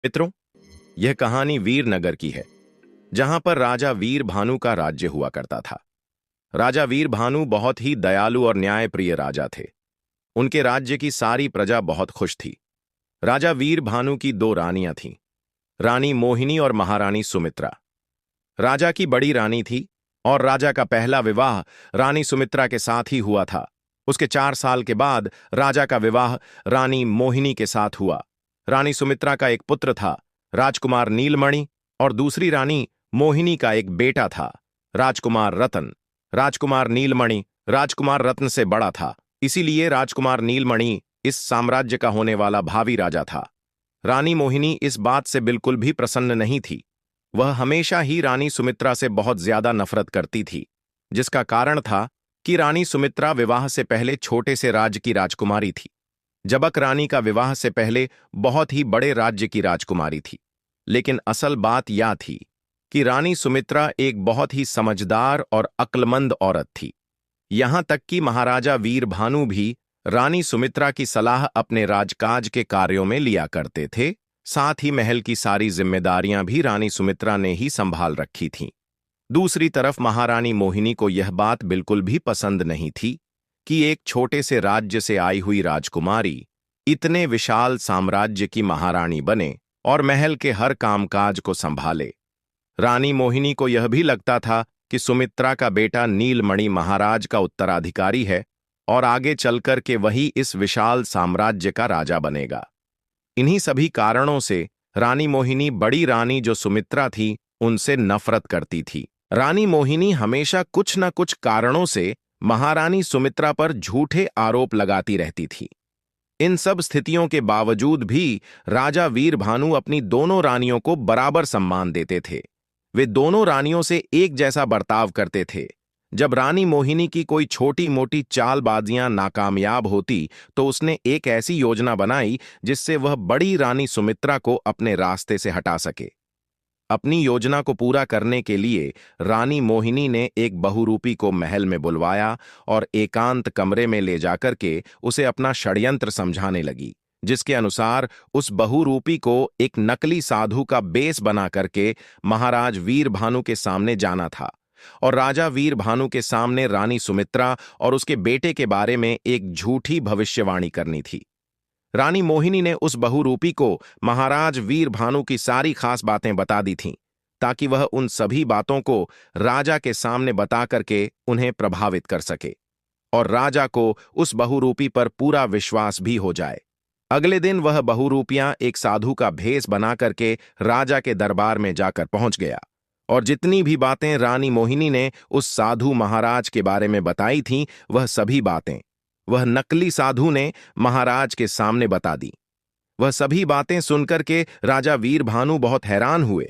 मित्रों, यह कहानी वीरनगर की है, जहां पर राजा वीर भानु का राज्य हुआ करता था। राजा वीर भानु बहुत ही दयालु और न्यायप्रिय राजा थे। उनके राज्य की सारी प्रजा बहुत खुश थी। राजा वीर भानु की दो रानियां थीं, रानी मोहिनी और महारानी सुमित्रा। राजा की बड़ी रानी थी और राजा का पहला विवाह रानी सुमित्रा के साथ ही हुआ था। उसके 4 साल के बाद राजा का विवाह रानी मोहिनी के साथ हुआ। रानी सुमित्रा का एक पुत्र था, राजकुमार नीलमणि, और दूसरी रानी मोहिनी का एक बेटा था, राजकुमार रतन। राजकुमार नीलमणि राजकुमार रत्न से बड़ा था, इसीलिए राजकुमार नीलमणि इस साम्राज्य का होने वाला भावी राजा था। रानी मोहिनी इस बात से बिल्कुल भी प्रसन्न नहीं थी। वह हमेशा ही रानी सुमित्रा से बहुत ज्यादा नफरत करती थी, जिसका कारण था कि रानी सुमित्रा विवाह से पहले छोटे से राज्य की राजकुमारी थी, जबकि रानी का विवाह से पहले बहुत ही बड़े राज्य की राजकुमारी थी। लेकिन असल बात यह थी कि रानी सुमित्रा एक बहुत ही समझदार और अक्लमंद औरत थी। यहां तक कि महाराजा वीर भानु भी रानी सुमित्रा की सलाह अपने राजकाज के कार्यों में लिया करते थे। साथ ही महल की सारी जिम्मेदारियां भी रानी सुमित्रा ने ही संभाल रखी थीं। दूसरी तरफ महारानी मोहिनी को यह बात बिल्कुल भी पसंद नहीं थी कि एक छोटे से राज्य से आई हुई राजकुमारी इतने विशाल साम्राज्य की महारानी बने और महल के हर कामकाज को संभाले। रानी मोहिनी को यह भी लगता था कि सुमित्रा का बेटा नीलमणि महाराज का उत्तराधिकारी है और आगे चलकर के वही इस विशाल साम्राज्य का राजा बनेगा। इन्हीं सभी कारणों से रानी मोहिनी बड़ी रानी जो सुमित्रा थी उनसे नफरत करती थी। रानी मोहिनी हमेशा कुछ न कुछ कारणों से महारानी सुमित्रा पर झूठे आरोप लगाती रहती थी। इन सब स्थितियों के बावजूद भी राजा वीर भानु अपनी दोनों रानियों को बराबर सम्मान देते थे। वे दोनों रानियों से एक जैसा बर्ताव करते थे। जब रानी मोहिनी की कोई छोटी मोटी चालबाजियां नाकामयाब होती तो उसने एक ऐसी योजना बनाई जिससे वह बड़ी रानी सुमित्रा को अपने रास्ते से हटा सके। अपनी योजना को पूरा करने के लिए रानी मोहिनी ने एक बहुरूपी को महल में बुलवाया और एकांत कमरे में ले जाकर के उसे अपना षड्यंत्र समझाने लगी, जिसके अनुसार उस बहुरूपी को एक नकली साधु का बेस बना करके महाराज वीर भानु के सामने जाना था और राजा वीर भानु के सामने रानी सुमित्रा और उसके बेटे के बारे में एक झूठी भविष्यवाणी करनी थी। रानी मोहिनी ने उस बहुरूपी को महाराज वीर भानु की सारी खास बातें बता दी थीं, ताकि वह उन सभी बातों को राजा के सामने बता करके उन्हें प्रभावित कर सके और राजा को उस बहुरूपी पर पूरा विश्वास भी हो जाए। अगले दिन वह बहुरूपियां एक साधु का भेष बना करके राजा के दरबार में जाकर पहुंच गया और जितनी भी बातें रानी मोहिनी ने उस साधु महाराज के बारे में बताई थीं, वह सभी बातें वह नकली साधु ने महाराज के सामने बता दी। वह सभी बातें सुनकर के राजा वीर भानु बहुत हैरान हुए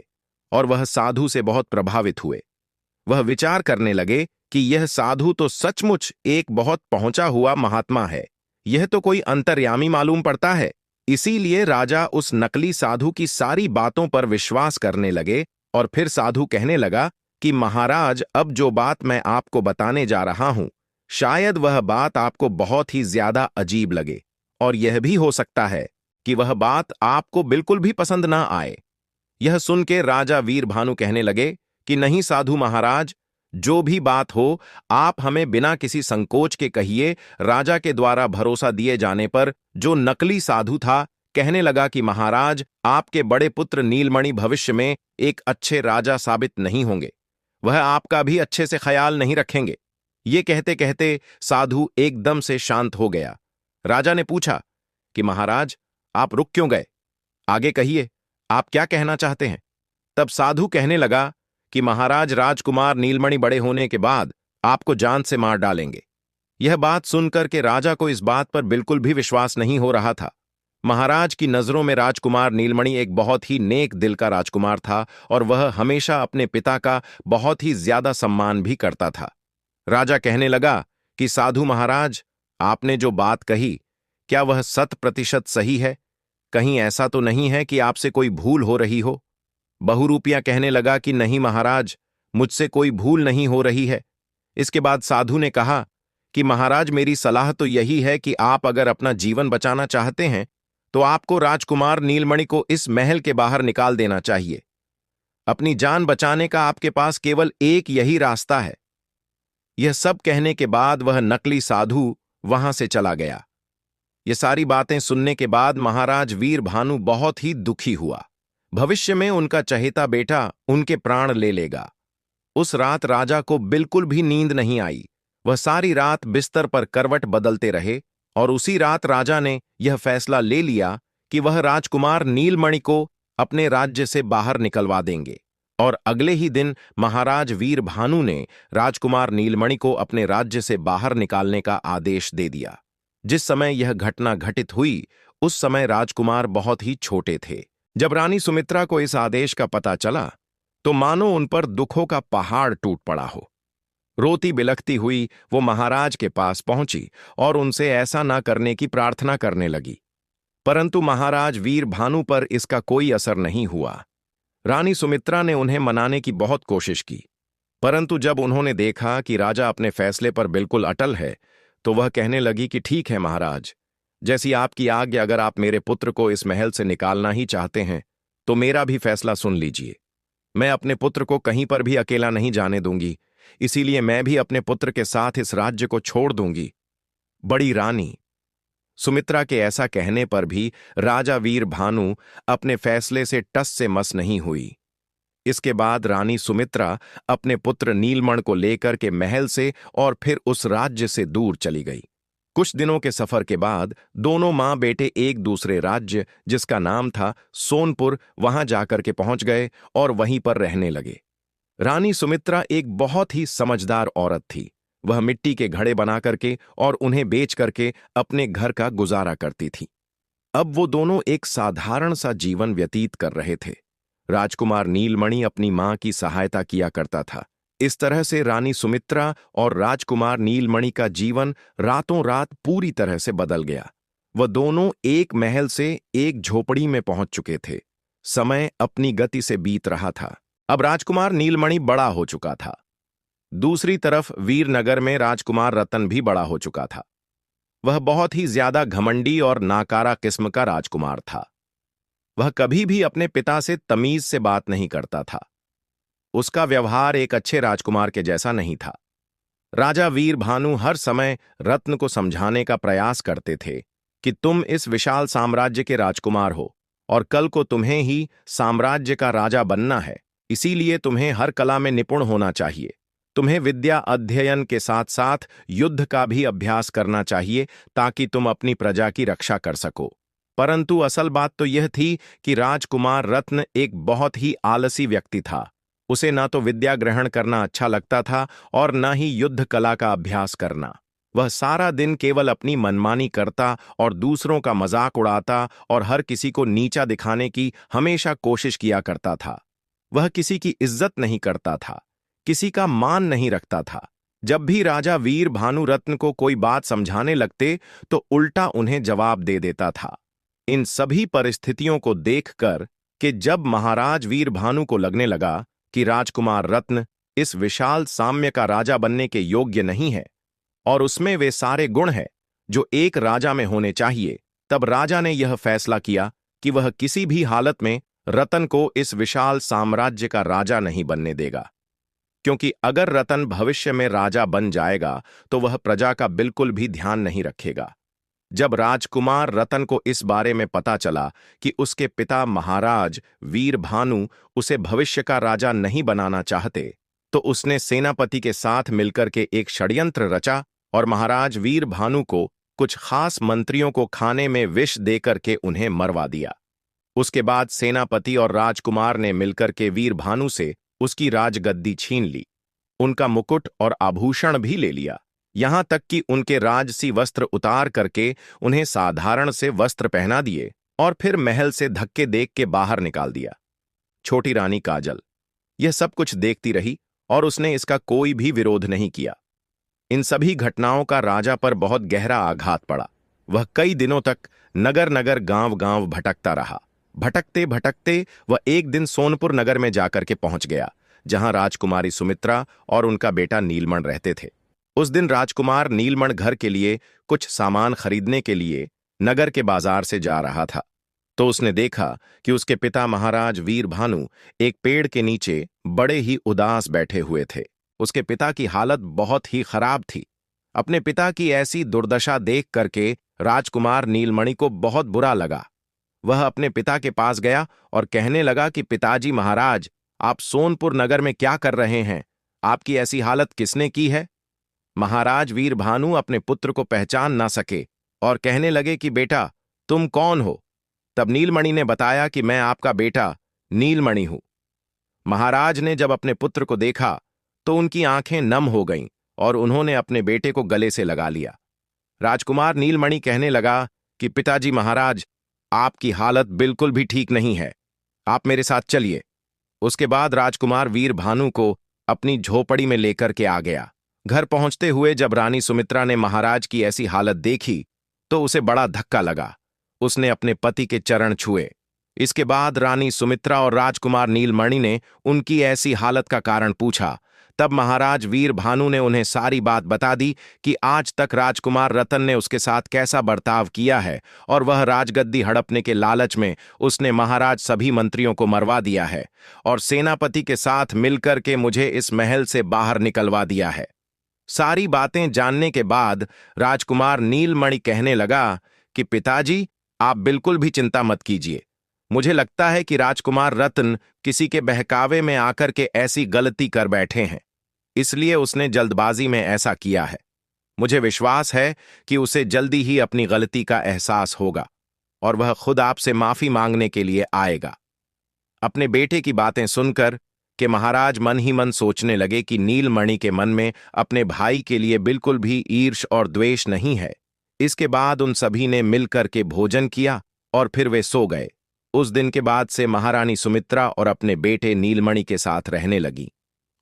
और वह साधु से बहुत प्रभावित हुए। वह विचार करने लगे कि यह साधु तो सचमुच एक बहुत पहुंचा हुआ महात्मा है, यह तो कोई अंतर्यामी मालूम पड़ता है। इसीलिए राजा उस नकली साधु की सारी बातों पर विश्वास करने लगे और फिर साधु कहने लगा कि महाराज, अब जो बात मैं आपको बताने जा रहा हूं, शायद वह बात आपको बहुत ही ज्यादा अजीब लगे और यह भी हो सकता है कि वह बात आपको बिल्कुल भी पसंद ना आए। यह सुन के राजा वीर भानु कहने लगे कि नहीं साधु महाराज, जो भी बात हो आप हमें बिना किसी संकोच के कहिए। राजा के द्वारा भरोसा दिए जाने पर जो नकली साधु था कहने लगा कि महाराज, आपके बड़े पुत्र नीलमणि भविष्य में एक अच्छे राजा साबित नहीं होंगे, वह आपका भी अच्छे से ख्याल नहीं रखेंगे। ये कहते कहते साधु एकदम से शांत हो गया। राजा ने पूछा कि महाराज, आप रुक क्यों गए? आगे कहिए, आप क्या कहना चाहते हैं? तब साधु कहने लगा कि महाराज, राजकुमार नीलमणि बड़े होने के बाद आपको जान से मार डालेंगे। यह बात सुनकर के राजा को इस बात पर बिल्कुल भी विश्वास नहीं हो रहा था। महाराज की नजरों में राजकुमार नीलमणि एक बहुत ही नेक दिल का राजकुमार था और वह हमेशा अपने पिता का बहुत ही ज्यादा सम्मान भी करता था। राजा कहने लगा कि साधु महाराज, आपने जो बात कही, क्या वह 100% सही है? कहीं ऐसा तो नहीं है कि आपसे कोई भूल हो रही हो? बहुरूपिया कहने लगा कि नहीं महाराज, मुझसे कोई भूल नहीं हो रही है। इसके बाद साधु ने कहा कि महाराज, मेरी सलाह तो यही है कि आप अगर अपना जीवन बचाना चाहते हैं तो आपको राजकुमार नीलमणि को इस महल के बाहर निकाल देना चाहिए। अपनी जान बचाने का आपके पास केवल एक यही रास्ता है। यह सब कहने के बाद वह नकली साधु वहां से चला गया। ये सारी बातें सुनने के बाद महाराज वीर भानु बहुत ही दुखी हुआ। भविष्य में उनका चहेता बेटा उनके प्राण ले लेगा। उस रात राजा को बिल्कुल भी नींद नहीं आई। वह सारी रात बिस्तर पर करवट बदलते रहे और उसी रात राजा ने यह फैसला ले लिया कि वह राजकुमार नीलमणि को अपने राज्य से बाहर निकलवा देंगे। और अगले ही दिन महाराज वीर भानु ने राजकुमार नीलमणि को अपने राज्य से बाहर निकालने का आदेश दे दिया। जिस समय यह घटना घटित हुई उस समय राजकुमार बहुत ही छोटे थे। जब रानी सुमित्रा को इस आदेश का पता चला तो मानो उन पर दुखों का पहाड़ टूट पड़ा हो। रोती बिलखती हुई वो महाराज के पास पहुंची और उनसे ऐसा ना करने की प्रार्थना करने लगी। परंतु महाराज वीर भानु पर इसका कोई असर नहीं हुआ। रानी सुमित्रा ने उन्हें मनाने की बहुत कोशिश की, परंतु जब उन्होंने देखा कि राजा अपने फैसले पर बिल्कुल अटल है तो वह कहने लगी कि ठीक है महाराज, जैसी आपकी आज्ञा। अगर आप मेरे पुत्र को इस महल से निकालना ही चाहते हैं तो मेरा भी फैसला सुन लीजिए। मैं अपने पुत्र को कहीं पर भी अकेला नहीं जाने दूंगी, इसीलिए मैं भी अपने पुत्र के साथ इस राज्य को छोड़ दूंगी। बड़ी रानी सुमित्रा के ऐसा कहने पर भी राजा वीर भानु अपने फैसले से टस से मस नहीं हुई। इसके बाद रानी सुमित्रा अपने पुत्र नीलमण को लेकर के महल से और फिर उस राज्य से दूर चली गई। कुछ दिनों के सफर के बाद दोनों मां बेटे एक दूसरे राज्य जिसका नाम था सोनपुर वहां जाकर के पहुंच गए और वहीं पर रहने लगे। रानी सुमित्रा एक बहुत ही समझदार औरत थी। वह मिट्टी के घड़े बना करके और उन्हें बेच करके अपने घर का गुजारा करती थी। अब वो दोनों एक साधारण सा जीवन व्यतीत कर रहे थे। राजकुमार नीलमणि अपनी मां की सहायता किया करता था। इस तरह से रानी सुमित्रा और राजकुमार नीलमणि का जीवन रातों रात पूरी तरह से बदल गया। वह दोनों एक महल से एक झोपड़ी में पहुंच चुके थे। समय अपनी गति से बीत रहा था। अब राजकुमार नीलमणि बड़ा हो चुका था। दूसरी तरफ वीरनगर में राजकुमार रतन भी बड़ा हो चुका था। वह बहुत ही ज्यादा घमंडी और नाकारा किस्म का राजकुमार था। वह कभी भी अपने पिता से तमीज से बात नहीं करता था। उसका व्यवहार एक अच्छे राजकुमार के जैसा नहीं था। राजा वीर भानु हर समय रत्न को समझाने का प्रयास करते थे कि तुम इस विशाल साम्राज्य के राजकुमार हो और कल को तुम्हें ही साम्राज्य का राजा बनना है, इसीलिए तुम्हें हर कला में निपुण होना चाहिए। तुम्हें विद्या अध्ययन के साथ साथ युद्ध का भी अभ्यास करना चाहिए ताकि तुम अपनी प्रजा की रक्षा कर सको। परंतु असल बात तो यह थी कि राजकुमार रत्न एक बहुत ही आलसी व्यक्ति था। उसे ना तो विद्या ग्रहण करना अच्छा लगता था और न ही युद्ध कला का अभ्यास करना। वह सारा दिन केवल अपनी मनमानी करता और दूसरों का मजाक उड़ाता और हर किसी को नीचा दिखाने की हमेशा कोशिश किया करता था। वह किसी की इज्जत नहीं करता था, किसी का मान नहीं रखता था। जब भी राजा वीर भानु रत्न को कोई बात समझाने लगते तो उल्टा उन्हें जवाब दे देता था। इन सभी परिस्थितियों को देखकर कि जब महाराज वीर भानु को लगने लगा कि राजकुमार रत्न इस विशाल साम्य का राजा बनने के योग्य नहीं है और उसमें वे सारे गुण हैं जो एक राजा में होने चाहिए, तब राजा ने यह फैसला किया कि वह किसी भी हालत में रतन को इस विशाल साम्राज्य का राजा नहीं बनने देगा। क्योंकि अगर रतन भविष्य में राजा बन जाएगा तो वह प्रजा का बिल्कुल भी ध्यान नहीं रखेगा। जब राजकुमार रतन को इस बारे में पता चला कि उसके पिता महाराज वीर भानु उसे भविष्य का राजा नहीं बनाना चाहते, तो उसने सेनापति के साथ मिलकर के एक षड्यंत्र रचा और महाराज वीर भानु को कुछ खास मंत्रियों को खाने में विष देकर के उन्हें मरवा दिया। उसके बाद सेनापति और राजकुमार ने मिलकर के वीर भानु से उसकी राजगद्दी छीन ली, उनका मुकुट और आभूषण भी ले लिया, यहां तक कि उनके राजसी वस्त्र उतार करके उन्हें साधारण से वस्त्र पहना दिए और फिर महल से धक्के देख के बाहर निकाल दिया। छोटी रानी काजल यह सब कुछ देखती रही और उसने इसका कोई भी विरोध नहीं किया। इन सभी घटनाओं का राजा पर बहुत गहरा आघात पड़ा। वह कई दिनों तक नगर नगर गांव गांव भटकता रहा। भटकते भटकते वह एक दिन सोनपुर नगर में जाकर के पहुंच गया, जहां राजकुमारी सुमित्रा और उनका बेटा नीलमण रहते थे। उस दिन राजकुमार नीलमण घर के लिए कुछ सामान खरीदने के लिए नगर के बाजार से जा रहा था तो उसने देखा कि उसके पिता महाराज वीर भानु एक पेड़ के नीचे बड़े ही उदास बैठे हुए थे। उसके पिता की हालत बहुत ही खराब थी। अपने पिता की ऐसी दुर्दशा देख करके राजकुमार नीलमणि को बहुत बुरा लगा। वह अपने पिता के पास गया और कहने लगा कि पिताजी महाराज, आप सोनपुर नगर में क्या कर रहे हैं? आपकी ऐसी हालत किसने की है? महाराज वीर भानु अपने पुत्र को पहचान ना सके और कहने लगे कि बेटा, तुम कौन हो? तब नीलमणि ने बताया कि मैं आपका बेटा नीलमणि हूं। महाराज ने जब अपने पुत्र को देखा तो उनकी आंखें नम हो गईं और उन्होंने अपने बेटे को गले से लगा लिया। राजकुमार नीलमणि कहने लगा कि पिताजी महाराज, आपकी हालत बिल्कुल भी ठीक नहीं है, आप मेरे साथ चलिए। उसके बाद राजकुमार वीर भानु को अपनी झोपड़ी में लेकर के आ गया। घर पहुंचते हुए जब रानी सुमित्रा ने महाराज की ऐसी हालत देखी तो उसे बड़ा धक्का लगा। उसने अपने पति के चरण छुए। इसके बाद रानी सुमित्रा और राजकुमार नीलमणि ने उनकी ऐसी हालत का कारण पूछा। तब महाराज वीर भानु ने उन्हें सारी बात बता दी कि आज तक राजकुमार रतन ने उसके साथ कैसा बर्ताव किया है और वह राजगद्दी हड़पने के लालच में उसने महाराज सभी मंत्रियों को मरवा दिया है और सेनापति के साथ मिलकर के मुझे इस महल से बाहर निकलवा दिया है। सारी बातें जानने के बाद राजकुमार नीलमणि कहने लगा कि पिताजी, आप बिल्कुल भी चिंता मत कीजिए। मुझे लगता है कि राजकुमार रत्न किसी के बहकावे में आकर के ऐसी गलती कर बैठे हैं, इसलिए उसने जल्दबाजी में ऐसा किया है। मुझे विश्वास है कि उसे जल्दी ही अपनी गलती का एहसास होगा और वह खुद आपसे माफी मांगने के लिए आएगा। अपने बेटे की बातें सुनकर कि महाराज मन ही मन सोचने लगे कि नीलमणि के मन में अपने भाई के लिए बिल्कुल भी ईर्ष और द्वेष नहीं है। इसके बाद उन सभी ने मिलकर के भोजन किया और फिर वे सो गए। उस दिन के बाद से महारानी सुमित्रा और अपने बेटे नीलमणि के साथ रहने लगी।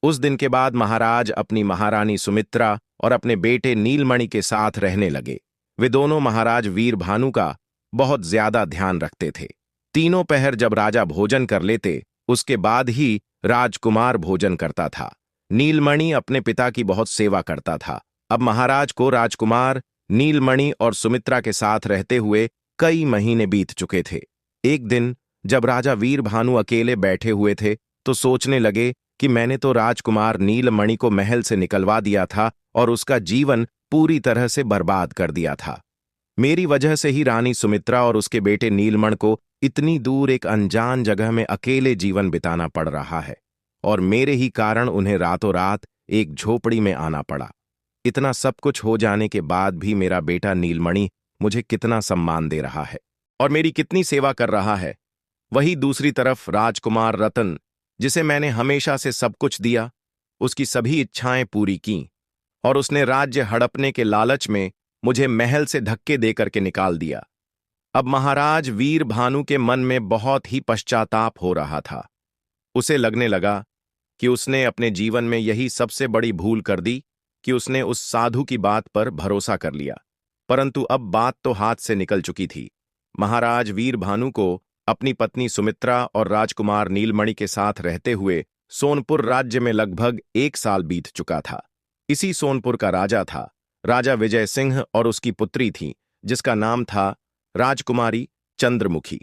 उस दिन के बाद महाराज अपनी महारानी सुमित्रा और अपने बेटे नीलमणि के साथ रहने लगे। वे दोनों महाराज वीर भानु का बहुत ज्यादा ध्यान रखते थे। तीनों पहर जब राजा भोजन कर लेते उसके बाद ही राजकुमार भोजन करता था। नीलमणि अपने पिता की बहुत सेवा करता था। अब महाराज को राजकुमार नीलमणि और सुमित्रा के साथ रहते हुए कई महीने बीत चुके थे। एक दिन जब राजा वीर भानु अकेले बैठे हुए थे तो सोचने लगे कि मैंने तो राजकुमार नीलमणि को महल से निकलवा दिया था और उसका जीवन पूरी तरह से बर्बाद कर दिया था। मेरी वजह से ही रानी सुमित्रा और उसके बेटे नीलमणि को इतनी दूर एक अनजान जगह में अकेले जीवन बिताना पड़ रहा है और मेरे ही कारण उन्हें रातों रात एक झोपड़ी में आना पड़ा। इतना सब कुछ हो जाने के बाद भी मेरा बेटा नीलमणि मुझे कितना सम्मान दे रहा है और मेरी कितनी सेवा कर रहा है। वही दूसरी तरफ राजकुमार रतन, जिसे मैंने हमेशा से सब कुछ दिया, उसकी सभी इच्छाएं पूरी की और उसने राज्य हड़पने के लालच में मुझे महल से धक्के देकर के निकाल दिया। अब महाराज वीर भानु के मन में बहुत ही पश्चाताप हो रहा था। उसे लगने लगा कि उसने अपने जीवन में यही सबसे बड़ी भूल कर दी कि उसने उस साधु की बात पर भरोसा कर लिया। परंतु अब बात तो हाथ से निकल चुकी थी। महाराज वीर भानु को अपनी पत्नी सुमित्रा और राजकुमार नीलमणि के साथ रहते हुए सोनपुर राज्य में लगभग 1 साल बीत चुका था। इसी सोनपुर का राजा था राजा विजय सिंह और उसकी पुत्री थी जिसका नाम था राजकुमारी चंद्रमुखी।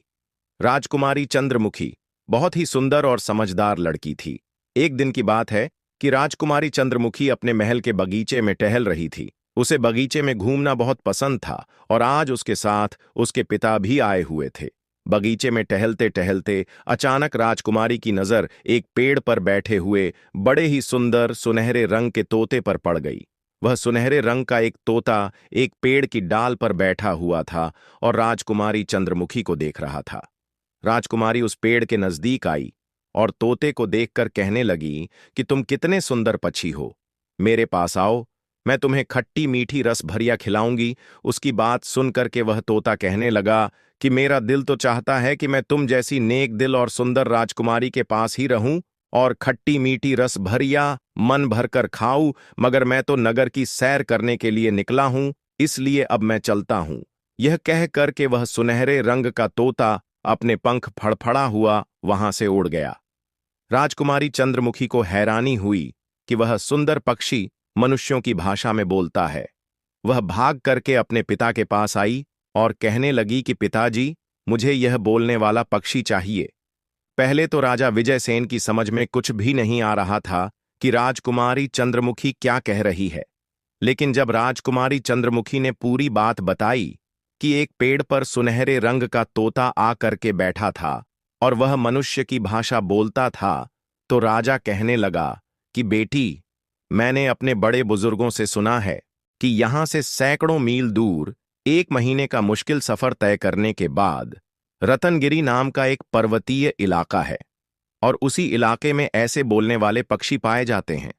राजकुमारी चंद्रमुखी बहुत ही सुंदर और समझदार लड़की थी। एक दिन की बात है कि राजकुमारी चंद्रमुखी अपने महल के बगीचे में टहल रही थी। उसे बगीचे में घूमना बहुत पसंद था और आज उसके साथ उसके पिता भी आए हुए थे। बगीचे में टहलते टहलते अचानक राजकुमारी की नजर एक पेड़ पर बैठे हुए बड़े ही सुंदर सुनहरे रंग के तोते पर पड़ गई। वह सुनहरे रंग का एक तोता एक पेड़ की डाल पर बैठा हुआ था और राजकुमारी चंद्रमुखी को देख रहा था। राजकुमारी उस पेड़ के नजदीक आई और तोते को देखकर कहने लगी कि तुम कितने सुंदर पक्षी हो, मेरे पास आओ, मैं तुम्हें खट्टी मीठी रस भरिया खिलाऊंगी। उसकी बात सुनकर के वह तोता कहने लगा कि मेरा दिल तो चाहता है कि मैं तुम जैसी नेक दिल और सुंदर राजकुमारी के पास ही रहूं और खट्टी मीठी रस भरिया मन भरकर खाऊं, मगर मैं तो नगर की सैर करने के लिए निकला हूं, इसलिए अब मैं चलता हूं। यह कह करके वह सुनहरे रंग का तोता अपने पंख फड़फड़ा हुआ वहां से उड़ गया। राजकुमारी चंद्रमुखी को हैरानी हुई कि वह सुंदर पक्षी मनुष्यों की भाषा में बोलता है। वह भाग करके अपने पिता के पास आई और कहने लगी कि पिताजी, मुझे यह बोलने वाला पक्षी चाहिए। पहले तो राजा विजयसेन की समझ में कुछ भी नहीं आ रहा था कि राजकुमारी चंद्रमुखी क्या कह रही है। लेकिन जब राजकुमारी चंद्रमुखी ने पूरी बात बताई कि एक पेड़ पर सुनहरे रंग का तोता आ करके बैठा था और वह मनुष्य की भाषा बोलता था, तो राजा कहने लगा कि बेटी, मैंने अपने बड़े बुजुर्गों से सुना है कि यहां से सैकड़ों मील दूर 1 महीने का मुश्किल सफर तय करने के बाद रतनगिरी नाम का एक पर्वतीय इलाका है और उसी इलाके में ऐसे बोलने वाले पक्षी पाए जाते हैं।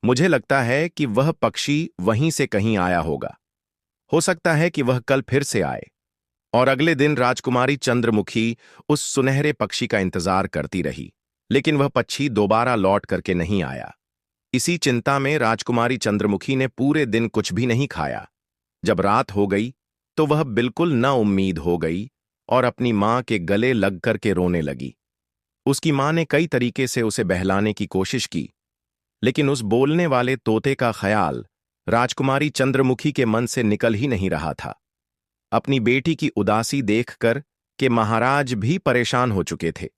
मुझे लगता है कि वह पक्षी वहीं से कहीं आया होगा। हो सकता है कि वह कल फिर से आए। और अगले दिन राजकुमारी चंद्रमुखी उस सुनहरे पक्षी का इंतजार करती रही, लेकिन वह पक्षी दोबारा लौट करके नहीं आया। इसी चिंता में राजकुमारी चंद्रमुखी ने पूरे दिन कुछ भी नहीं खाया। जब रात हो गई तो वह बिल्कुल ना उम्मीद हो गई और अपनी मां के गले लग करके रोने लगी। उसकी मां ने कई तरीके से उसे बहलाने की कोशिश की, लेकिन उस बोलने वाले तोते का ख्याल राजकुमारी चंद्रमुखी के मन से निकल ही नहीं रहा था। अपनी बेटी की उदासी देखकर कि महाराज भी परेशान हो चुके थे।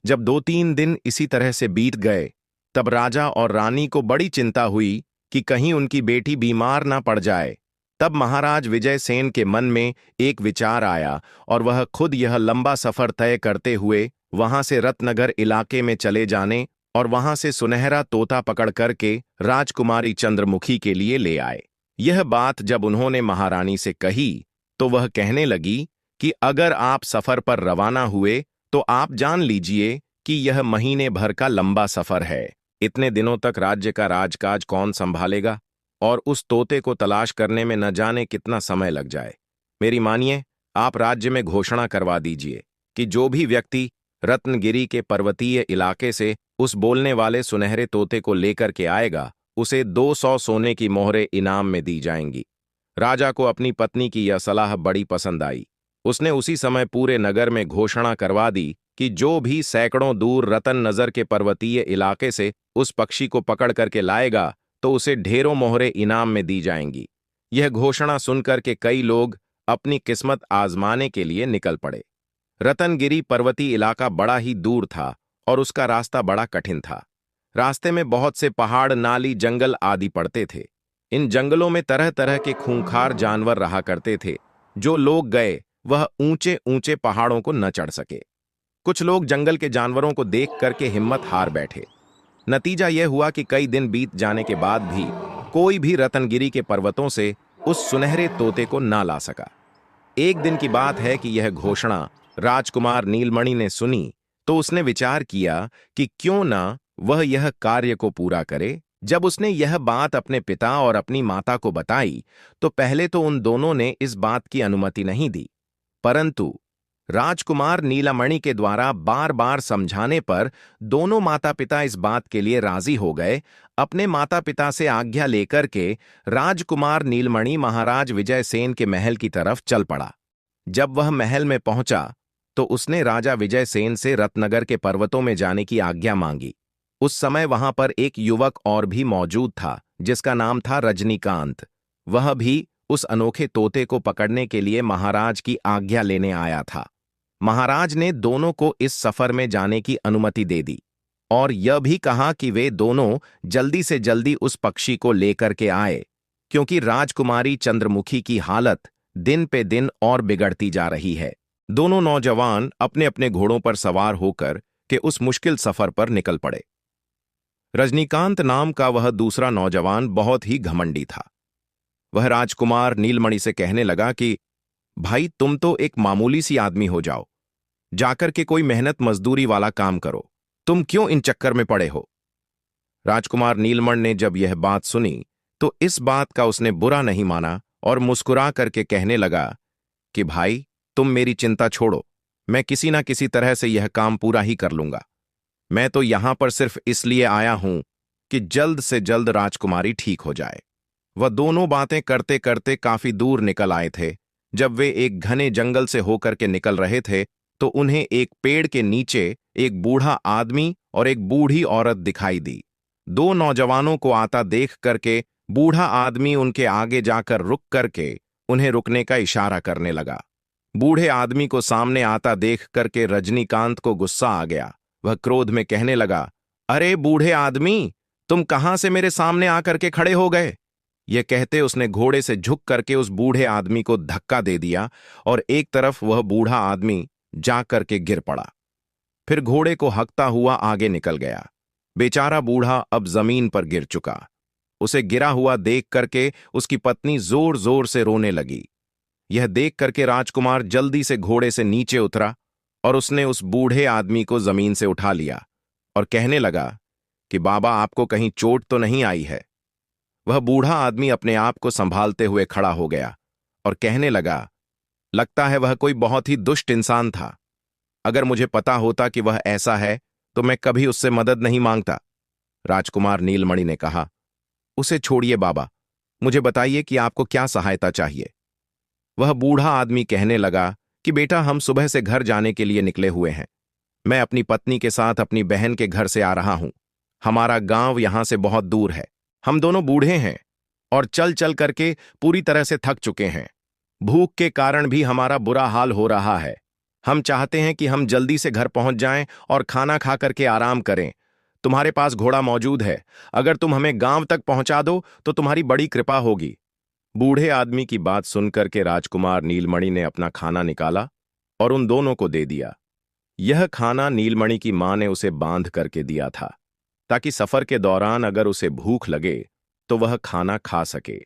जब 2-3 दिन इसी तरह से बीत गए, तब राजा और रानी को बड़ी चिंता हुई कि कहीं उनकी बेटी बीमार ना पड़ जाए। तब महाराज विजयसेन के मन में एक विचार आया और वह खुद यह लंबा सफर तय करते हुए वहां से रत्नगर इलाके में चले जाने और वहां से सुनहरा तोता पकड़ करके राजकुमारी चंद्रमुखी के लिए ले आए। यह बात जब उन्होंने महारानी से कही तो वह कहने लगी कि अगर आप सफर पर रवाना हुए तो आप जान लीजिए कि यह महीने भर का लंबा सफर है। इतने दिनों तक राज्य का राजकाज कौन संभालेगा और उस तोते को तलाश करने में न जाने कितना समय लग जाए। मेरी मानिए, आप राज्य में घोषणा करवा दीजिए कि जो भी व्यक्ति रत्नगिरी के पर्वतीय इलाके से उस बोलने वाले सुनहरे तोते को लेकर के आएगा, उसे 200 सोने की मोहरें इनाम में दी जाएंगी। राजा को अपनी पत्नी की यह सलाह बड़ी पसंद आई। उसने उसी समय पूरे नगर में घोषणा करवा दी कि जो भी सैकड़ों दूर रतन नजर के पर्वतीय इलाके से उस पक्षी को पकड़ करके लाएगा तो उसे ढेरों मोहरें इनाम में दी जाएंगी। यह घोषणा सुनकर के कई लोग अपनी किस्मत आजमाने के लिए निकल पड़े। रतनगिरी पर्वतीय इलाका बड़ा ही दूर था और उसका रास्ता बड़ा कठिन था। रास्ते में बहुत से पहाड़, नाली, जंगल आदि पड़ते थे। इन जंगलों में तरह तरह के खूंखार जानवर रहा करते थे। जो लोग गए वह ऊंचे ऊंचे पहाड़ों को न चढ़ सके। कुछ लोग जंगल के जानवरों को देख करके हिम्मत हार बैठे। नतीजा यह हुआ कि कई दिन बीत जाने के बाद भी कोई भी रतनगिरी के पर्वतों से उस सुनहरे तोते को ना ला सका। एक दिन की बात है कि यह घोषणा राजकुमार नीलमणि ने सुनी तो उसने विचार किया कि क्यों ना वह यह कार्य को पूरा करे। जब उसने यह बात अपने पिता और अपनी माता को बताई तो पहले तो उन दोनों ने इस बात की अनुमति नहीं दी, परंतु राजकुमार नीलमणि के द्वारा बार बार समझाने पर दोनों माता पिता इस बात के लिए राजी हो गए। अपने माता पिता से आज्ञा लेकर के राजकुमार नीलमणि महाराज विजयसेन के महल की तरफ चल पड़ा। जब वह महल में पहुंचा तो उसने राजा विजयसेन से रत्नगर के पर्वतों में जाने की आज्ञा मांगी। उस समय वहां पर एक युवक और भी मौजूद था जिसका नाम था रजनीकांत। वह भी उस अनोखे तोते को पकड़ने के लिए महाराज की आज्ञा लेने आया था। महाराज ने दोनों को इस सफर में जाने की अनुमति दे दी और यह भी कहा कि वे दोनों जल्दी से जल्दी उस पक्षी को लेकर के आए, क्योंकि राजकुमारी चंद्रमुखी की हालत दिन पे दिन और बिगड़ती जा रही है। दोनों नौजवान अपने अपने घोड़ों पर सवार होकर के उस मुश्किल सफर पर निकल पड़े। रजनीकांत नाम का वह दूसरा नौजवान बहुत ही घमंडी था। वह राजकुमार नीलमणि से कहने लगा कि भाई, तुम तो एक मामूली सी आदमी हो जाओ, जाकर के कोई मेहनत मजदूरी वाला काम करो, तुम क्यों इन चक्कर में पड़े हो। राजकुमार नीलमणि ने जब यह बात सुनी तो इस बात का उसने बुरा नहीं माना और मुस्कुरा करके कहने लगा कि भाई, तुम मेरी चिंता छोड़ो, मैं किसी ना किसी तरह से यह काम पूरा ही कर लूंगा। मैं तो यहां पर सिर्फ इसलिए आया हूं कि जल्द से जल्द राजकुमारी ठीक हो जाए। वह दोनों बातें करते करते काफी दूर निकल आए थे। जब वे एक घने जंगल से होकर के निकल रहे थे तो उन्हें एक पेड़ के नीचे एक बूढ़ा आदमी और एक बूढ़ी औरत दिखाई दी। दो नौजवानों को आता देख करके बूढ़ा आदमी उनके आगे जाकर रुक करके उन्हें रुकने का इशारा करने लगा। बूढ़े आदमी को सामने आता देख करके रजनीकांत को गुस्सा आ गया। वह क्रोध में कहने लगा, अरे बूढ़े आदमी, तुम कहां से मेरे सामने आकर के खड़े हो गए? यह कहते उसने घोड़े से झुक करके उस बूढ़े आदमी को धक्का दे दिया और एक तरफ वह बूढ़ा आदमी जा करके गिर पड़ा। फिर घोड़े को हकता हुआ आगे निकल गया। बेचारा बूढ़ा अब जमीन पर गिर चुका। उसे गिरा हुआ देख करके उसकी पत्नी जोर जोर से रोने लगी। यह देख करके राजकुमार जल्दी से घोड़े से नीचे उतरा और उसने उस बूढ़े आदमी को जमीन से उठा लिया और कहने लगा कि बाबा, आपको कहीं चोट तो नहीं आई है? वह बूढ़ा आदमी अपने आप को संभालते हुए खड़ा हो गया और कहने लगा, लगता है वह कोई बहुत ही दुष्ट इंसान था। अगर मुझे पता होता कि वह ऐसा है तो मैं कभी उससे मदद नहीं मांगता। राजकुमार नीलमणि ने कहा, उसे छोड़िए बाबा, मुझे बताइए कि आपको क्या सहायता चाहिए। वह बूढ़ा आदमी कहने लगा कि बेटा, हम सुबह से घर जाने के लिए निकले हुए हैं। मैं अपनी पत्नी के साथ अपनी बहन के घर से आ रहा हूं। हमारा गांव यहां से बहुत दूर है। हम दोनों बूढ़े हैं और चल चल करके पूरी तरह से थक चुके हैं। भूख के कारण भी हमारा बुरा हाल हो रहा है। हम चाहते हैं कि हम जल्दी से घर पहुंच जाएं और खाना खा करके आराम करें। तुम्हारे पास घोड़ा मौजूद है। अगर तुम हमें गांव तक पहुंचा दो तो तुम्हारी बड़ी कृपा होगी। बूढ़े आदमी की बात सुनकर के राजकुमार नीलमणि ने अपना खाना निकाला और उन दोनों को दे दिया। यह खाना नीलमणि की मां ने उसे बांध करके दिया था, ताकि सफर के दौरान अगर उसे भूख लगे तो वह खाना खा सके।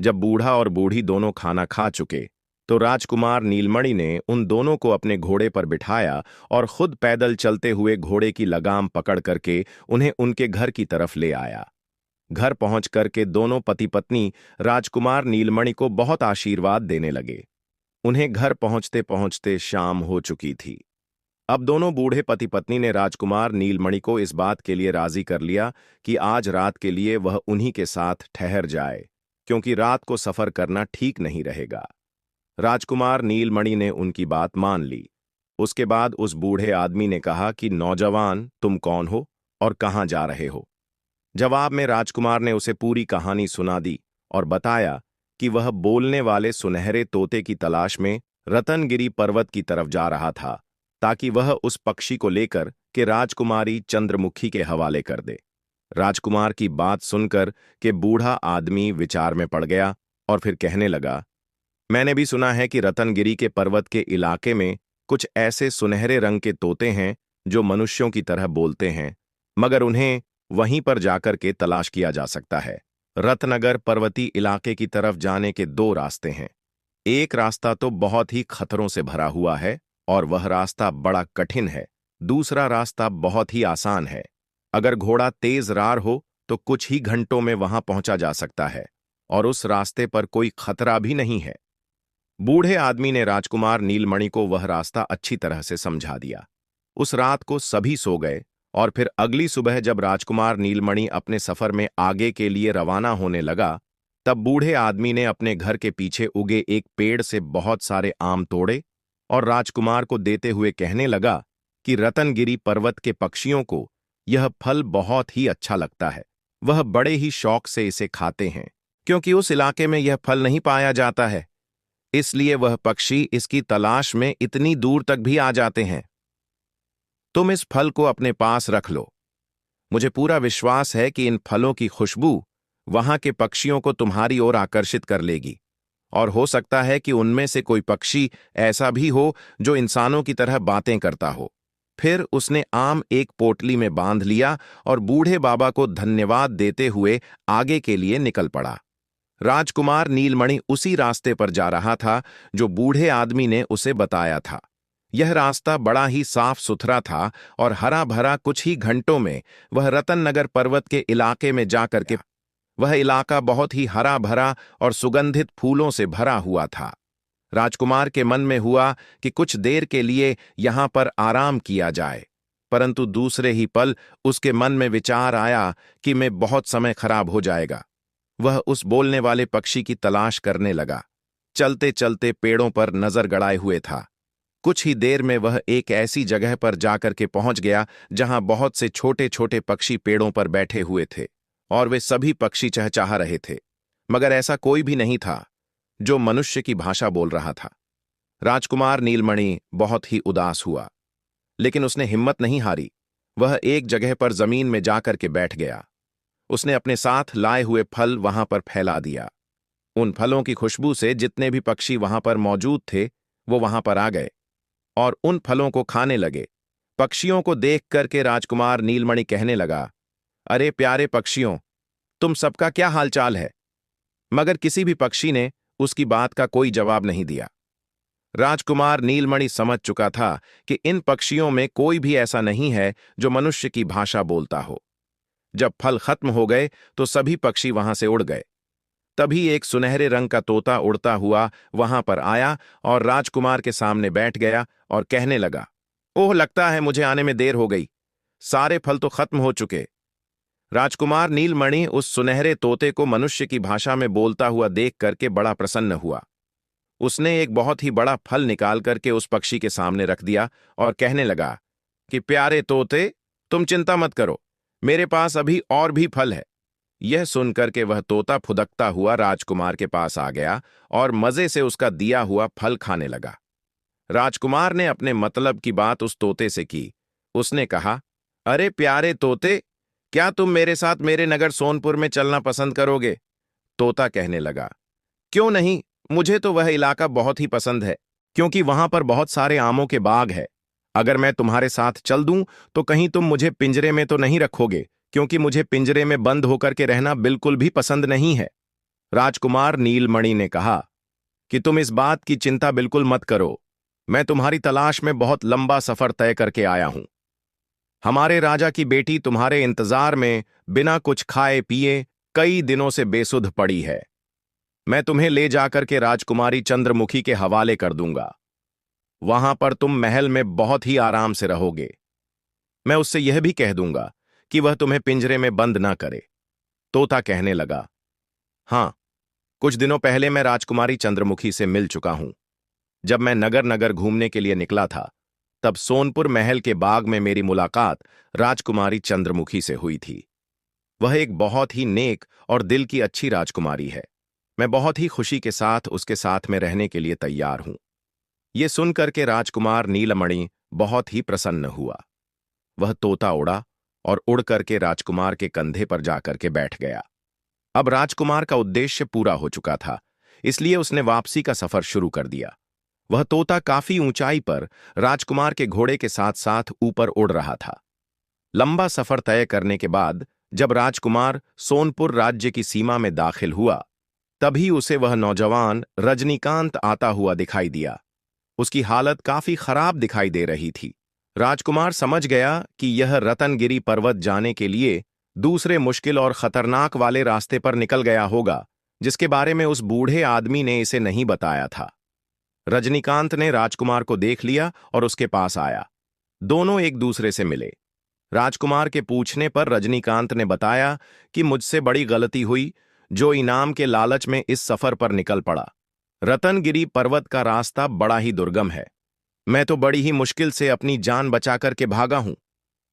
जब बूढ़ा और बूढ़ी दोनों खाना खा चुके तो राजकुमार नीलमणि ने उन दोनों को अपने घोड़े पर बिठाया और खुद पैदल चलते हुए घोड़े की लगाम पकड़ करके उन्हें उनके घर की तरफ ले आया। घर पहुंच करके दोनों पति पत्नी राजकुमार नीलमणि को बहुत आशीर्वाद देने लगे। उन्हें घर पहुंचते पहुंचते शाम हो चुकी थी। अब दोनों बूढ़े पति पत्नी ने राजकुमार नीलमणि को इस बात के लिए राजी कर लिया कि आज रात के लिए वह उन्हीं के साथ ठहर जाए, क्योंकि रात को सफर करना ठीक नहीं रहेगा। राजकुमार नीलमणि ने उनकी बात मान ली। उसके बाद उस बूढ़े आदमी ने कहा कि नौजवान, तुम कौन हो और कहां जा रहे हो? जवाब में राजकुमार ने उसे पूरी कहानी सुना दी और बताया कि वह बोलने वाले सुनहरे तोते की तलाश में रतनगिरी पर्वत की तरफ जा रहा था, ताकि वह उस पक्षी को लेकर के राजकुमारी चंद्रमुखी के हवाले कर दे। राजकुमार की बात सुनकर के बूढ़ा आदमी विचार में पड़ गया और फिर कहने लगा, मैंने भी सुना है कि रतनगिरी के पर्वत के इलाके में कुछ ऐसे सुनहरे रंग के तोते हैं जो मनुष्यों की तरह बोलते हैं, मगर उन्हें वहीं पर जाकर के तलाश किया जा सकता है। रत्नगर पर्वती इलाके की तरफ जाने के दो रास्ते हैं। एक रास्ता तो बहुत ही खतरों से भरा हुआ है और वह रास्ता बड़ा कठिन है। दूसरा रास्ता बहुत ही आसान है। अगर घोड़ा तेज रार हो तो कुछ ही घंटों में वहां पहुंचा जा सकता है और उस रास्ते पर कोई खतरा भी नहीं है। बूढ़े आदमी ने राजकुमार नीलमणि को वह रास्ता अच्छी तरह से समझा दिया। उस रात को सभी सो गए और फिर अगली सुबह जब राजकुमार नीलमणि अपने सफर में आगे के लिए रवाना होने लगा, तब बूढ़े आदमी ने अपने घर के पीछे उगे एक पेड़ से बहुत सारे आम तोड़े और राजकुमार को देते हुए कहने लगा कि रतनगिरी पर्वत के पक्षियों को यह फल बहुत ही अच्छा लगता है। वह बड़े ही शौक से इसे खाते हैं, क्योंकि उस इलाके में यह फल नहीं पाया जाता है। इसलिए वह पक्षी इसकी तलाश में इतनी दूर तक भी आ जाते हैं। तुम इस फल को अपने पास रख लो। मुझे पूरा विश्वास है कि इन फलों की खुशबू वहां के पक्षियों को तुम्हारी ओर आकर्षित कर लेगी, और हो सकता है कि उनमें से कोई पक्षी ऐसा भी हो जो इंसानों की तरह बातें करता हो। फिर उसने आम एक पोटली में बांध लिया और बूढ़े बाबा को धन्यवाद देते हुए आगे के लिए निकल पड़ा। राजकुमार नीलमणि उसी रास्ते पर जा रहा था जो बूढ़े आदमी ने उसे बताया था। यह रास्ता बड़ा ही साफ सुथरा था और हरा भरा। कुछ ही घंटों में वह रतननगर पर्वत के इलाके में जाकर के वह इलाका बहुत ही हरा भरा और सुगंधित फूलों से भरा हुआ था। राजकुमार के मन में हुआ कि कुछ देर के लिए यहां पर आराम किया जाए, परंतु दूसरे ही पल उसके मन में विचार आया कि मैं बहुत समय खराब हो जाएगा। वह उस बोलने वाले पक्षी की तलाश करने लगा। चलते चलते पेड़ों पर नजर गड़ाए हुए था। कुछ ही देर में वह एक ऐसी जगह पर जाकर के पहुंच गया जहां बहुत से छोटे छोटे पक्षी पेड़ों पर बैठे हुए थे और वे सभी पक्षी चहचहा रहे थे, मगर ऐसा कोई भी नहीं था। जो मनुष्य की भाषा बोल रहा था। राजकुमार नीलमणि बहुत ही उदास हुआ, लेकिन उसने हिम्मत नहीं हारी। वह एक जगह पर जमीन में जाकर के बैठ गया। उसने अपने साथ लाए हुए फल वहां पर फैला दिया। उन फलों की खुशबू से जितने भी पक्षी वहां पर मौजूद थे वो वहां पर आ गए और उन फलों को खाने लगे। पक्षियों को देख करके राजकुमार नीलमणि कहने लगा, अरे प्यारे पक्षियों, तुम सबका क्या हालचाल है? मगर किसी भी पक्षी ने उसकी बात का कोई जवाब नहीं दिया। राजकुमार नीलमणि समझ चुका था कि इन पक्षियों में कोई भी ऐसा नहीं है जो मनुष्य की भाषा बोलता हो। जब फल खत्म हो गए तो सभी पक्षी वहां से उड़ गए। तभी एक सुनहरे रंग का तोता उड़ता हुआ वहां पर आया और राजकुमार के सामने बैठ गया और कहने लगा, ओह, लगता है मुझे आने में देर हो गई। सारे फल तो खत्म हो चुके। राजकुमार नीलमणि उस सुनहरे तोते को मनुष्य की भाषा में बोलता हुआ देख करके बड़ा प्रसन्न हुआ। उसने एक बहुत ही बड़ा फल निकाल करके उस पक्षी के सामने रख दिया और कहने लगा कि प्यारे तोते, तुम चिंता मत करो, मेरे पास अभी और भी फल है। यह सुनकर के वह तोता फुदकता हुआ राजकुमार के पास आ गया और मजे से उसका दिया हुआ फल खाने लगा। राजकुमार ने अपने मतलब की बात उस तोते से की। उसने कहा, अरे प्यारे तोते, क्या तुम मेरे साथ मेरे नगर सोनपुर में चलना पसंद करोगे? तोता कहने लगा, क्यों नहीं, मुझे तो वह इलाका बहुत ही पसंद है, क्योंकि वहां पर बहुत सारे आमों के बाग है। अगर मैं तुम्हारे साथ चल दूं तो कहीं तुम मुझे पिंजरे में तो नहीं रखोगे, क्योंकि मुझे पिंजरे में बंद होकर के रहना बिल्कुल भी पसंद नहीं है। राजकुमार नीलमणि ने कहा कि तुम इस बात की चिंता बिल्कुल मत करो, मैं तुम्हारी तलाश में बहुत लंबा सफर तय करके आया हूं। हमारे राजा की बेटी तुम्हारे इंतजार में बिना कुछ खाए पिए कई दिनों से बेसुध पड़ी है। मैं तुम्हें ले जाकर के राजकुमारी चंद्रमुखी के हवाले कर दूंगा। वहां पर तुम महल में बहुत ही आराम से रहोगे। मैं उससे यह भी कह दूंगा कि वह तुम्हें पिंजरे में बंद ना करे। तोता कहने लगा, हां, कुछ दिनों पहले मैं राजकुमारी चंद्रमुखी से मिल चुका हूं। जब मैं नगर नगर घूमने के लिए निकला था, तब सोनपुर महल के बाग में मेरी मुलाकात राजकुमारी चंद्रमुखी से हुई थी। वह एक बहुत ही नेक और दिल की अच्छी राजकुमारी है। मैं बहुत ही खुशी के साथ उसके साथ में रहने के लिए तैयार हूं। यह सुनकर के राजकुमार नीलमणि बहुत ही प्रसन्न हुआ। वह तोता उड़ा और उड़ करके राजकुमार के कंधे पर जाकर के बैठ गया। अब राजकुमार का उद्देश्य पूरा हो चुका था, इसलिए उसने वापसी का सफर शुरू कर दिया। वह तोता काफी ऊंचाई पर राजकुमार के घोड़े के साथ साथ ऊपर उड़ रहा था। लंबा सफर तय करने के बाद जब राजकुमार सोनपुर राज्य की सीमा में दाखिल हुआ, तभी उसे वह नौजवान रजनीकांत आता हुआ दिखाई दिया। उसकी हालत काफी खराब दिखाई दे रही थी। राजकुमार समझ गया कि यह रतनगिरी पर्वत जाने के लिए दूसरे मुश्किल और खतरनाक वाले रास्ते पर निकल गया होगा, जिसके बारे में उस बूढ़े आदमी ने इसे नहीं बताया था। रजनीकांत ने राजकुमार को देख लिया और उसके पास आया। दोनों एक दूसरे से मिले। राजकुमार के पूछने पर रजनीकांत ने बताया कि मुझसे बड़ी गलती हुई, जो इनाम के लालच में इस सफर पर निकल पड़ा। रतनगिरी पर्वत का रास्ता बड़ा ही दुर्गम है। मैं तो बड़ी ही मुश्किल से अपनी जान बचाकर के भागा हूं।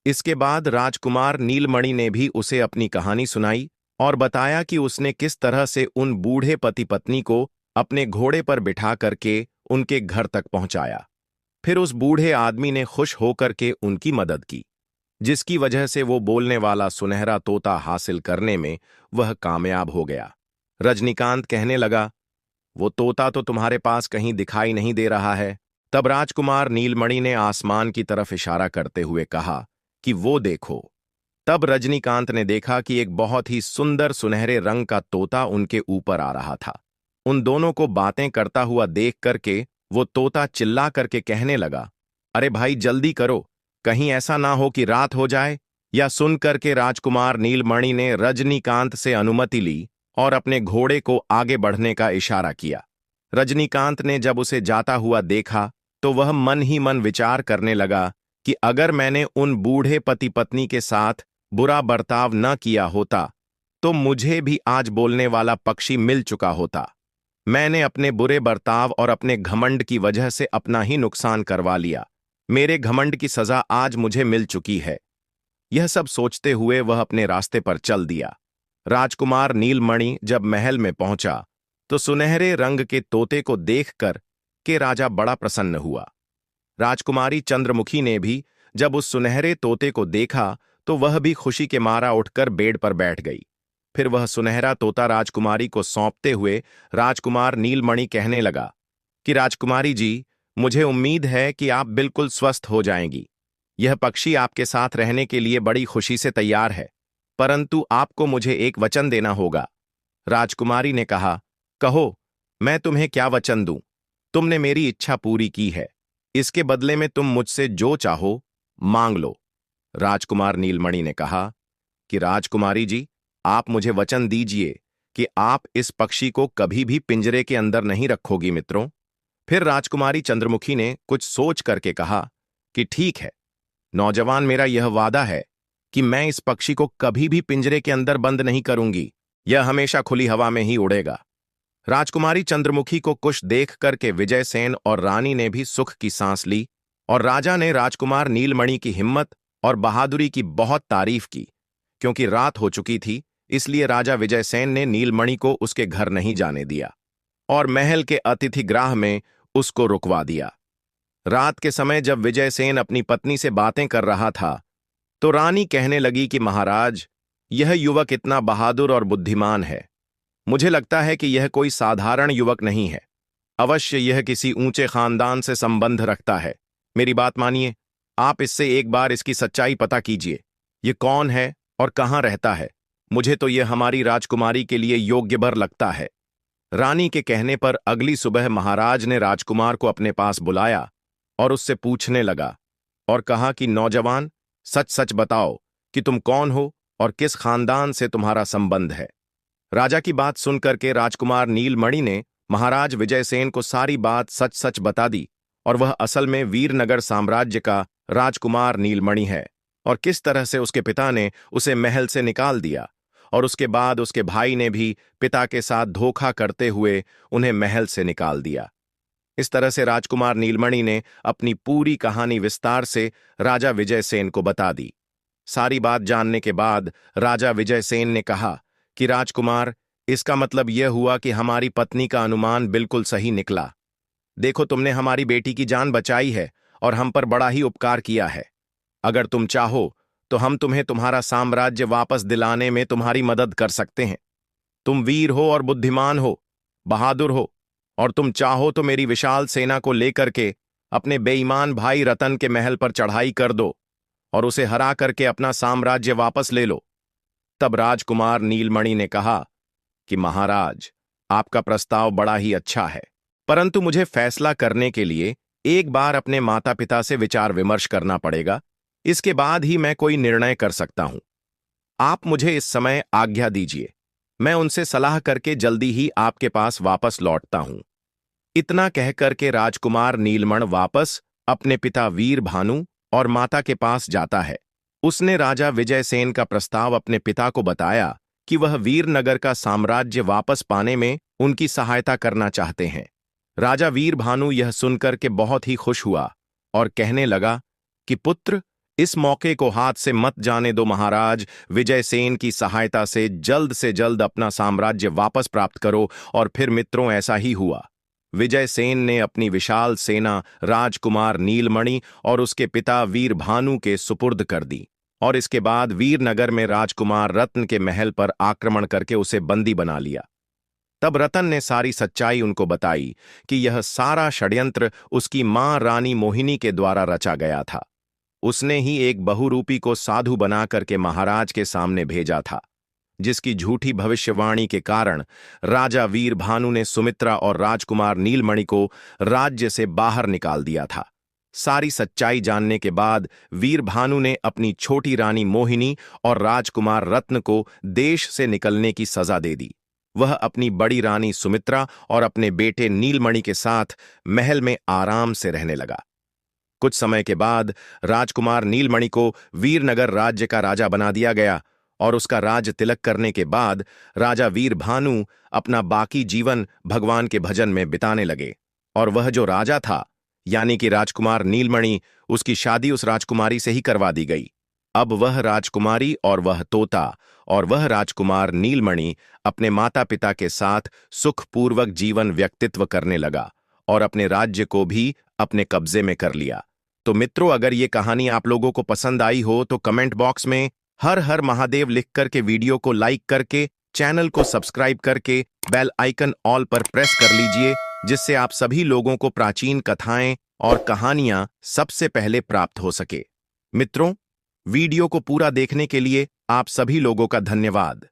इसके बाद राजकुमार नीलमणि ने भी उसे अपनी कहानी सुनाई और बताया कि उसने किस तरह से उन बूढ़े पति पत्नी को अपने घोड़े पर बिठा करके उनके घर तक पहुंचाया। फिर उस बूढ़े आदमी ने खुश होकर के उनकी मदद की, जिसकी वजह से वो बोलने वाला सुनहरा तोता हासिल करने में वह कामयाब हो गया। रजनीकांत कहने लगा, वो तोता तो तुम्हारे पास कहीं दिखाई नहीं दे रहा है। तब राजकुमार नीलमणि ने आसमान की तरफ इशारा करते हुए कहा कि वो देखो। तब रजनीकांत ने देखा कि एक बहुत ही सुंदर सुनहरे रंग का तोता उनके ऊपर आ रहा था। उन दोनों को बातें करता हुआ देख करके वो तोता चिल्ला करके कहने लगा, अरे भाई जल्दी करो, कहीं ऐसा ना हो कि रात हो जाए। या सुन करके राजकुमार नीलमणि ने रजनीकांत से अनुमति ली और अपने घोड़े को आगे बढ़ने का इशारा किया। रजनीकांत ने जब उसे जाता हुआ देखा तो वह मन ही मन विचार करने लगा कि अगर मैंने उन बूढ़े पति पत्नी के साथ बुरा बर्ताव न किया होता तो मुझे भी आज बोलने वाला पक्षी मिल चुका होता। मैंने अपने बुरे बर्ताव और अपने घमंड की वजह से अपना ही नुकसान करवा लिया। मेरे घमंड की सजा आज मुझे मिल चुकी है। यह सब सोचते हुए वह अपने रास्ते पर चल दिया। राजकुमार नीलमणि जब महल में पहुंचा तो सुनहरे रंग के तोते को देखकर के राजा बड़ा प्रसन्न हुआ। राजकुमारी चंद्रमुखी ने भी जब उस सुनहरे तोते को देखा तो वह भी खुशी के मारा उठकर बेड पर बैठ गई। फिर वह सुनहरा तोता राजकुमारी को सौंपते हुए राजकुमार नीलमणि कहने लगा कि राजकुमारी जी, मुझे उम्मीद है कि आप बिल्कुल स्वस्थ हो जाएंगी। यह पक्षी आपके साथ रहने के लिए बड़ी खुशी से तैयार है, परंतु आपको मुझे एक वचन देना होगा। राजकुमारी ने कहा, कहो, मैं तुम्हें क्या वचन दूं? तुमने मेरी इच्छा पूरी की है, इसके बदले में तुम मुझसे जो चाहो मांग लो। राजकुमार नीलमणि ने कहा कि राजकुमारी जी, आप मुझे वचन दीजिए कि आप इस पक्षी को कभी भी पिंजरे के अंदर नहीं रखोगी मित्रों। फिर राजकुमारी चंद्रमुखी ने कुछ सोच करके कहा कि ठीक है नौजवान, मेरा यह वादा है कि मैं इस पक्षी को कभी भी पिंजरे के अंदर बंद नहीं करूंगी, यह हमेशा खुली हवा में ही उड़ेगा। राजकुमारी चंद्रमुखी को कुछ देख करके विजयसेन और रानी ने भी सुख की सांस ली और राजा ने राजकुमार नीलमणि की हिम्मत और बहादुरी की बहुत तारीफ की। क्योंकि रात हो चुकी थी, इसलिए राजा विजयसेन ने नीलमणि को उसके घर नहीं जाने दिया और महल के अतिथिगृह में उसको रुकवा दिया। रात के समय जब विजयसेन अपनी पत्नी से बातें कर रहा था तो रानी कहने लगी कि महाराज, यह युवक इतना बहादुर और बुद्धिमान है। मुझे लगता है कि यह कोई साधारण युवक नहीं है, अवश्य यह किसी ऊंचे खानदान से संबंध रखता है। मेरी बात मानिए, आप इससे एक बार इसकी सच्चाई पता कीजिए। ये कौन है और कहाँ रहता है? मुझे तो यह हमारी राजकुमारी के लिए योग्य भर लगता है। रानी के कहने पर अगली सुबह महाराज ने राजकुमार को अपने पास बुलाया और उससे पूछने लगा और कहा कि नौजवान, सच सच बताओ कि तुम कौन हो और किस खानदान से तुम्हारा संबंध है। राजा की बात सुनकर के राजकुमार नीलमणि ने महाराज विजयसेन को सारी बात सच सच बता दी और वह असल में वीरनगर साम्राज्य का राजकुमार नीलमणि है और किस तरह से उसके पिता ने उसे महल से निकाल दिया और उसके बाद उसके भाई ने भी पिता के साथ धोखा करते हुए उन्हें महल से निकाल दिया। इस तरह से राजकुमार नीलमणि ने अपनी पूरी कहानी विस्तार से राजा विजयसेन को बता दी। सारी बात जानने के बाद राजा विजयसेन ने कहा कि राजकुमार, इसका मतलब यह हुआ कि हमारी पत्नी का अनुमान बिल्कुल सही निकला। देखो, तुमने हमारी बेटी की जान बचाई है और हम पर बड़ा ही उपकार किया है। अगर तुम चाहो तो हम तुम्हें तुम्हारा साम्राज्य वापस दिलाने में तुम्हारी मदद कर सकते हैं। तुम वीर हो और बुद्धिमान हो, बहादुर हो, और तुम चाहो तो मेरी विशाल सेना को लेकर के अपने बेईमान भाई रतन के महल पर चढ़ाई कर दो और उसे हरा करके अपना साम्राज्य वापस ले लो। तब राजकुमार नीलमणि ने कहा कि महाराज, आपका प्रस्ताव बड़ा ही अच्छा है, परंतु मुझे फैसला करने के लिए एक बार अपने माता पिता से विचार विमर्श करना पड़ेगा। इसके बाद ही मैं कोई निर्णय कर सकता हूं। आप मुझे इस समय आज्ञा दीजिए, मैं उनसे सलाह करके जल्दी ही आपके पास वापस लौटता हूं। इतना कहकर के राजकुमार नीलमणि वापस अपने पिता वीर भानु और माता के पास जाता है। उसने राजा विजयसेन का प्रस्ताव अपने पिता को बताया कि वह वीरनगर का साम्राज्य वापस पाने में उनकी सहायता करना चाहते हैं। राजा वीर भानु यह सुनकर के बहुत ही खुश हुआ और कहने लगा कि पुत्र, इस मौके को हाथ से मत जाने दो। महाराज विजयसेन की सहायता से जल्द अपना साम्राज्य वापस प्राप्त करो। और फिर मित्रों, ऐसा ही हुआ। विजयसेन ने अपनी विशाल सेना राजकुमार नीलमणि और उसके पिता वीर भानु के सुपुर्द कर दी और इसके बाद वीरनगर में राजकुमार रत्न के महल पर आक्रमण करके उसे बंदी बना लिया। तब रतन ने सारी सच्चाई उनको बताई कि यह सारा षड्यंत्र उसकी मां रानी मोहिनी के द्वारा रचा गया था। उसने ही एक बहुरूपी को साधु बना करके महाराज के सामने भेजा था, जिसकी झूठी भविष्यवाणी के कारण राजा वीर भानु ने सुमित्रा और राजकुमार नीलमणि को राज्य से बाहर निकाल दिया था। सारी सच्चाई जानने के बाद वीर भानु ने अपनी छोटी रानी मोहिनी और राजकुमार रत्न को देश से निकलने की सजा दे दी। वह अपनी बड़ी रानी सुमित्रा और अपने बेटे नीलमणि के साथ महल में आराम से रहने लगा। कुछ समय के बाद राजकुमार नीलमणि को वीरनगर राज्य का राजा बना दिया गया और उसका राज तिलक करने के बाद राजा वीर भानु अपना बाकी जीवन भगवान के भजन में बिताने लगे। और वह जो राजा था, यानी कि राजकुमार नीलमणि, उसकी शादी उस राजकुमारी से ही करवा दी गई। अब वह राजकुमारी और वह तोता और वह राजकुमार नीलमणि अपने माता पिता के साथ सुखपूर्वक जीवन व्यक्तित्व करने लगा और अपने राज्य को भी अपने कब्जे में कर लिया। तो मित्रों, अगर ये कहानी आप लोगों को पसंद आई हो तो कमेंट बॉक्स में हर हर महादेव लिख करके वीडियो को लाइक करके चैनल को सब्सक्राइब करके बेल आइकन ऑल पर प्रेस कर लीजिए, जिससे आप सभी लोगों को प्राचीन कथाएं और कहानियां सबसे पहले प्राप्त हो सके। मित्रों, वीडियो को पूरा देखने के लिए आप सभी लोगों का धन्यवाद।